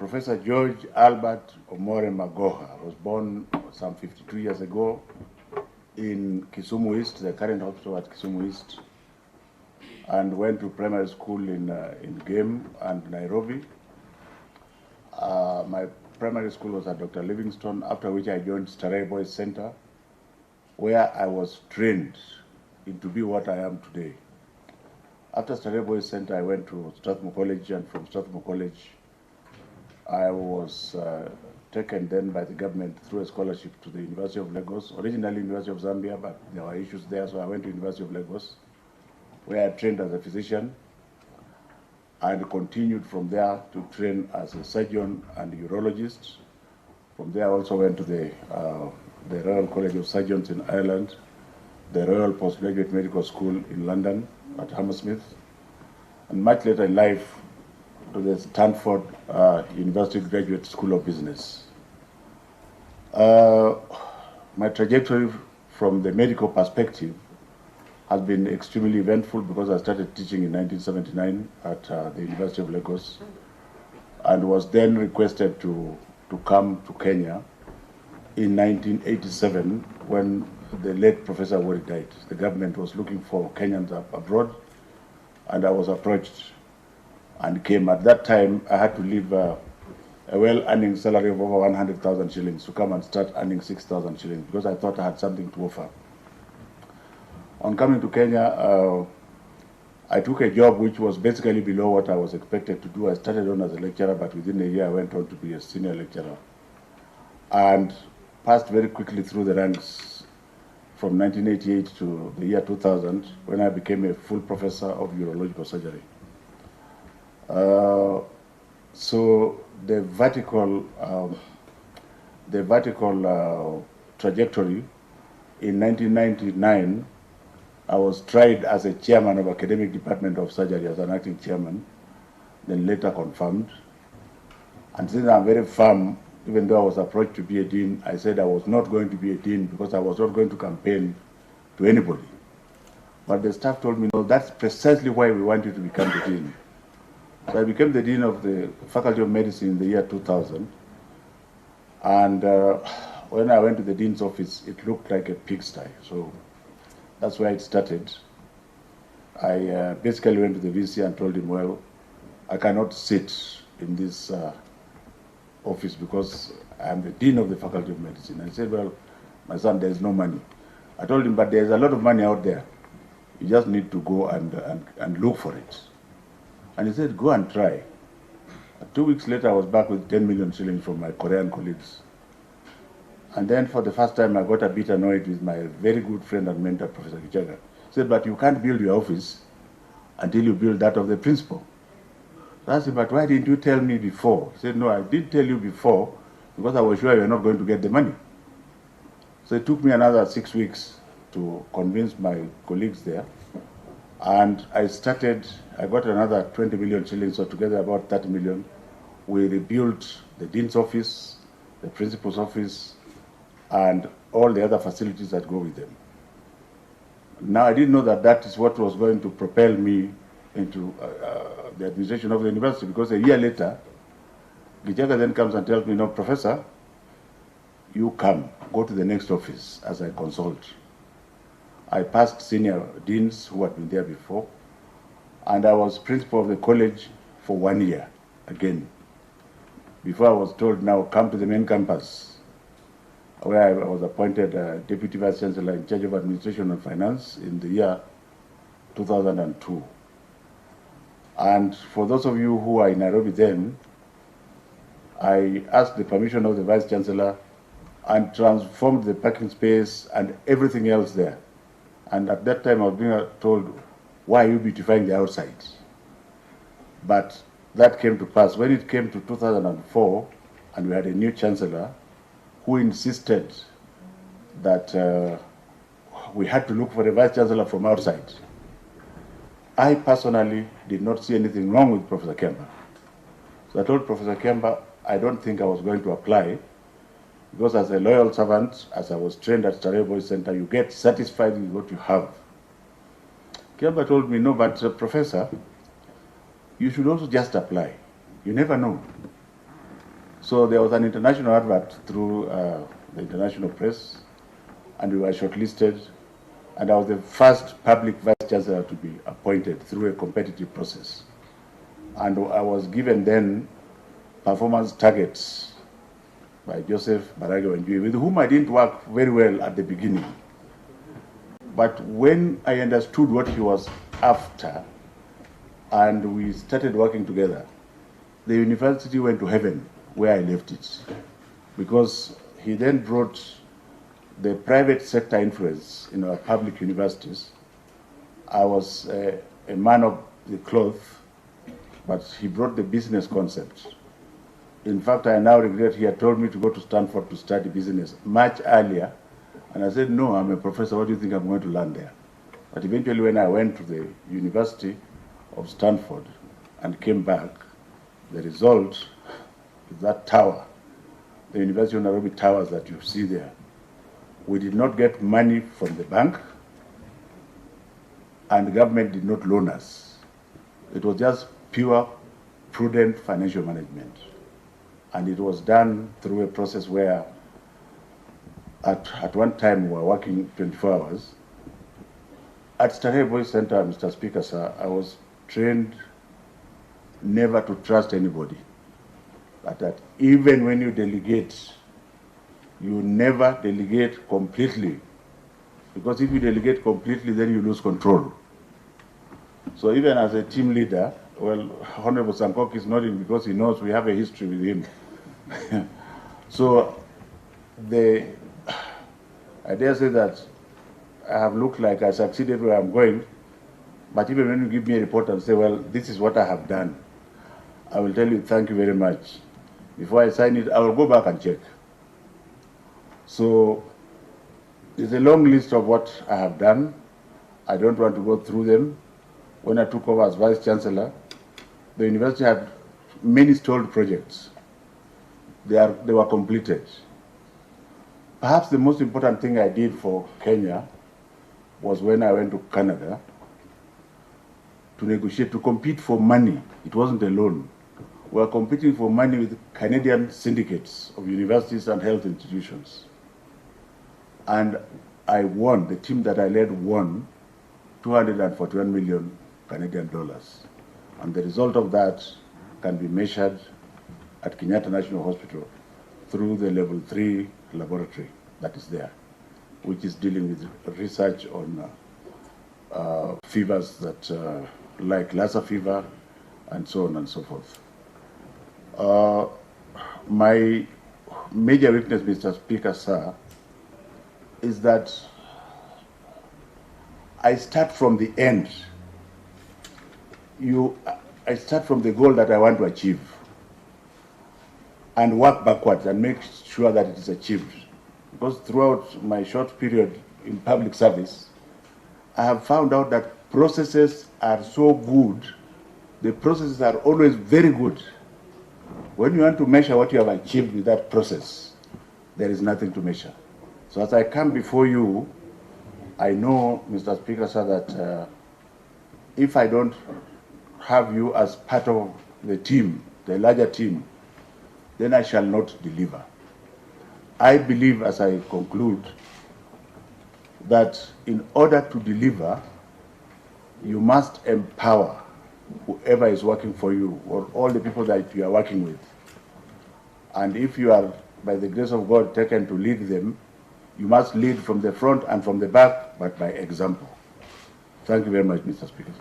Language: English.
Professor George Albert Omore Magoha. I was born some 52 years ago in Kisumu East, the current hospital at Kisumu East, and went to primary school in Game and Nairobi. My primary school was at Dr. Livingstone, after which I joined Starehe Boys Center, where I was trained to be what I am today. After Starehe Boys Center, I went to Strathmore College, and from Strathmore College, I was taken then by the government through a scholarship to the University of Lagos, originally University of Zambia, but there were issues there, so I went to University of Lagos, where I trained as a physician, and continued from there to train as a surgeon and urologist. From there, I also went to the Royal College of Surgeons in Ireland, the Royal Postgraduate Medical School in London at Hammersmith, and much later in life to the Stanford University Graduate School of Business. My trajectory from the medical perspective has been extremely eventful because I started teaching in 1979 at the University of Lagos, and was then requested to come to Kenya in 1987 when the late Professor Wori died. The government was looking for Kenyans abroad, and I was approached and came. At that time, I had to leave a well-earning salary of over 100,000 shillings to come and start earning 6,000 shillings because I thought I had something to offer. On coming to Kenya, I took a job which was basically below what I was expected to do. I started on as a lecturer, but within a year I went on to be a senior lecturer, and passed very quickly through the ranks from 1988 to the year 2000, when I became a full professor of urological surgery. So the vertical trajectory, in 1999, I was tried as a chairman of academic department of surgery as an acting chairman, then later confirmed. And since I'm very firm, even though I was approached to be a dean, I said I was not going to be a dean because I was not going to campaign to anybody. But the staff told me, no, that's precisely why we want you to become the dean. So I became the dean of the Faculty of Medicine in the year 2000. And when I went to the dean's office, it looked like a pigsty. So that's where it started. I basically went to the VC and told him, well, I cannot sit in this office because I'm the dean of the Faculty of Medicine. I said, well, my son, there's no money. I told him, but there's a lot of money out there. You just need to go and look for it. And he said, go and try. 2 weeks later, I was back with 10 million shillings from my Korean colleagues. And then for the first time, I got a bit annoyed with my very good friend and mentor, Professor Kichaga. He said, but you can't build your office until you build that of the principal. So I asked him, but why didn't you tell me before? He said, no, I did tell you before because I was sure you're not going to get the money. So it took me another 6 weeks to convince my colleagues there. And I got another 20 million shillings, so together about 30 million. We rebuilt the dean's office, the principal's office, and all the other facilities that go with them. Now, I didn't know that that is what was going to propel me into the administration of the university, because a year later, Gijaga then comes and tells me, no, Professor, you come, go to the next office as I consult. I passed senior deans who had been there before, and I was principal of the college for 1 year again, before I was told, now come to the main campus, where I was appointed Deputy Vice Chancellor in charge of Administration and Finance in the year 2002. And for those of you who are in Nairobi then, I asked the permission of the Vice Chancellor and transformed the parking space and everything else there. And at that time, I was being told, why are you beautifying the outside? But that came to pass. When it came to 2004, and we had a new chancellor who insisted that we had to look for a vice chancellor from outside, I personally did not see anything wrong with Professor Kemba. So I told Professor Kemba, I don't think I was going to apply, because as a loyal servant, as I was trained at Starehe Boys Center, you get satisfied with what you have. Kemba told me, no, but Professor, you should also just apply. You never know. So there was an international advert through the international press, and we were shortlisted, and I was the first public vice chancellor to be appointed through a competitive process. And I was given then performance targets by Joseph Barage Wanjui, with whom I didn't work very well at the beginning. But when I understood what he was after, and we started working together, the university went to heaven where I left it. Because he then brought the private sector influence in our public universities. I was a man of the cloth, but he brought the business concept. In fact, I now regret he had told me to go to Stanford to study business much earlier. And I said, no, I'm a professor. What do you think I'm going to learn there? But eventually, when I went to the University of Stanford and came back, the result is that tower, the University of Nairobi towers that you see there. We did not get money from the bank, and the government did not loan us. It was just pure, prudent financial management. And it was done through a process where at one time we were working 24 hours. At Starehe Boys Center, Mr. Speaker, sir, I was trained never to trust anybody. But that even when you delegate, you never delegate completely. Because if you delegate completely, then you lose control. So even as a team leader, well, Honorable Sankok is nodding because he knows we have a history with him. So I dare say that I have looked like I succeeded where I'm going, but even when you give me a report and say, well, this is what I have done, I will tell you thank you very much. Before I sign it, I will go back and check. So there's a long list of what I have done. I don't want to go through them. When I took over as Vice Chancellor, the university had many stalled projects. They were completed. Perhaps the most important thing I did for Kenya was when I went to Canada to negotiate, to compete for money. It wasn't a loan. We were competing for money with Canadian syndicates of universities and health institutions. And I won, the team that I led won 241 million Canadian dollars. And the result of that can be measured at Kenyatta National Hospital through the level 3 laboratory that is there, which is dealing with research on fevers that like Lassa fever and so on and so forth. My major weakness, Mr. Speaker, sir, is that I start from the end. I start from the goal that I want to achieve and work backwards and make sure that it is achieved. Because throughout my short period in public service, I have found out that processes are so good, the processes are always very good. When you want to measure what you have achieved with that process, there is nothing to measure. So as I come before you, I know, Mr. Speaker, sir, that if I don't have you as part of the team, the larger team, then I shall not deliver. I believe, as I conclude, that in order to deliver, you must empower whoever is working for you or all the people that you are working with. And if you are, by the grace of God, taken to lead them, you must lead from the front and from the back, but by example. Thank you very much, Mr. Speaker.